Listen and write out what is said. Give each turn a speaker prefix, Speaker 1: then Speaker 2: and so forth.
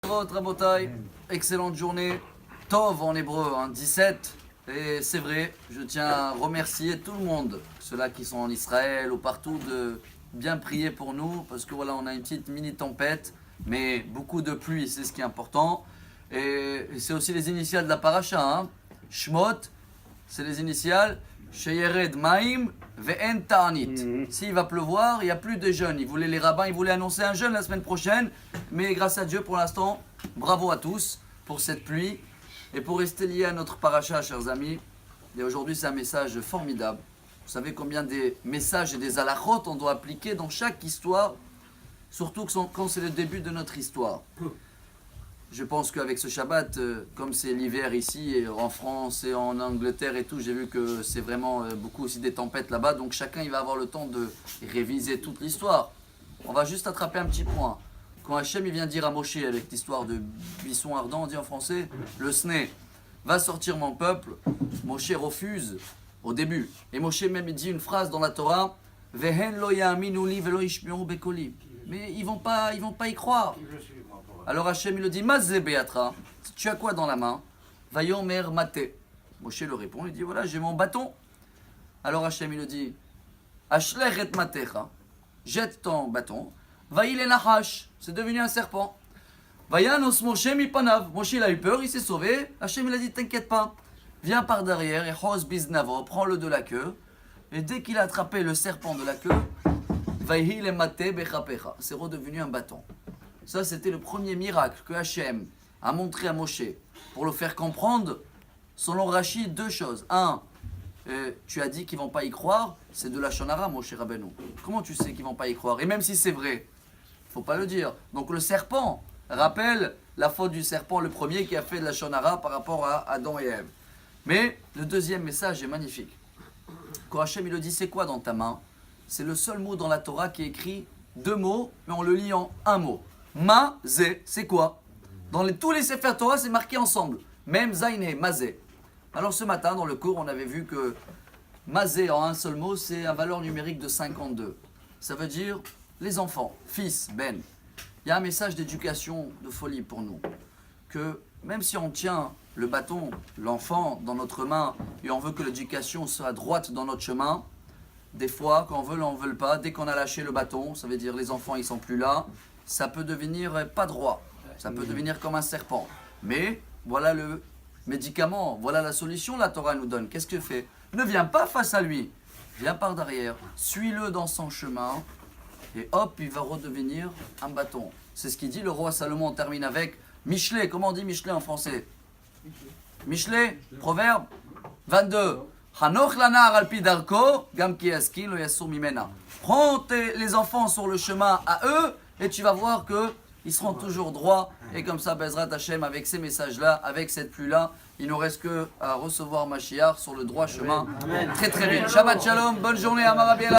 Speaker 1: Rabotai, excellente journée. Tov en hébreu, 17. Et c'est vrai, je tiens à remercier tout le monde, ceux-là qui sont en Israël ou partout, de bien prier pour nous, parce que voilà, on a une petite mini-tempête, mais beaucoup de pluie, c'est ce qui est important. Et c'est aussi les initiales de la paracha, Shmot, c'est les initiales, Sheyered Maim Ve'en Ta'anit. S'il va pleuvoir, il n'y a plus de jeûne. Les rabbins, ils voulaient annoncer un jeûne la semaine prochaine, mais grâce à Dieu, pour l'instant, bravo à tous pour cette pluie. Et pour rester lié à notre paracha, chers amis, et aujourd'hui c'est un message formidable. Vous savez combien des messages et des halachot on doit appliquer dans chaque histoire, surtout quand c'est le début de notre histoire. Je pense qu'avec ce Shabbat, comme c'est l'hiver ici, et en France et en Angleterre et tout, j'ai vu que c'est vraiment beaucoup aussi des tempêtes là-bas, donc chacun il va avoir le temps de réviser toute l'histoire. On va juste attraper un petit point. Quand Hachem il vient dire à Moshe avec l'histoire de buisson ardent, on dit en français, le sné, va sortir mon peuple, Moshe refuse au début. Et Moshe même il dit une phrase dans la Torah, Vehen lo ya'aminu li velo yishmi'u bekoli. Mais ils vont pas y croire. Alors Hachem il le dit, Mazé Beatra, tu as quoi dans la main? Vayomer Mate. Moshe le répond, il dit voilà, j'ai mon bâton. Alors Hachem il le dit, Ashlech et Matecha, jette ton bâton. Vaïl et Nahash, c'est devenu un serpent. Vayanos Moshe mipanav. Moshe il a eu peur, il s'est sauvé. Hachem il a dit t'inquiète pas, viens par derrière et Hos biznavo, prends-le de la queue. Et dès qu'il a attrapé le serpent de la queue, Vaïl et Mate bechapecha, c'est redevenu un bâton. Ça c'était le premier miracle que Hachem a montré à Moshe pour le faire comprendre. Selon Rashi, deux choses. Un, tu as dit qu'ils vont pas y croire, c'est de la Shonara, Moshe Rabbeinu. Comment tu sais qu'ils vont pas y croire? Et même si c'est vrai, faut pas le dire. Donc le serpent rappelle la faute du serpent, le premier qui a fait de la Shonara par rapport à Adam et Ève. Mais le deuxième message est magnifique. Quand Hachem il le dit, c'est quoi dans ta main? C'est le seul mot dans la Torah qui est écrit deux mots, mais on le lit en un mot. Ma-zé, c'est quoi? Dans tous les Sefer Torah, c'est marqué ensemble. Même Zaine, Mazé. Alors ce matin, dans le cours, on avait vu que Mazé en un seul mot, c'est un valeur numérique de 52. Ça veut dire les enfants, fils, Ben. Il y a un message d'éducation de folie pour nous. Que même si on tient le bâton, l'enfant, dans notre main, et on veut que l'éducation soit droite dans notre chemin, des fois, quand on veut, on ne veut pas, dès qu'on a lâché le bâton, ça veut dire les enfants, ils sont plus là, ça peut devenir pas droit. Ça peut devenir comme un serpent. Mais voilà le médicament, voilà la solution, la Torah nous donne. Qu'est-ce que fait? Ne viens pas face à lui, viens par derrière, suis-le dans son chemin, et hop, il va redevenir un bâton. C'est ce qu'il dit le roi Salomon. On termine avec Michelet. Comment on dit Michelet en français? Michelet, proverbe 22. Hanoch lanar alpi darko, gam ki askin lo yassur mimena. Prends les enfants sur le chemin à eux, et tu vas voir que ils seront toujours droits. Et comme ça, Bezrat Hashem, avec ces messages-là, avec cette pluie-là, il nous reste que à recevoir Mashiach sur le droit chemin. Amen. Très très vite. Shabbat Shalom, bonne journée à Marabiela.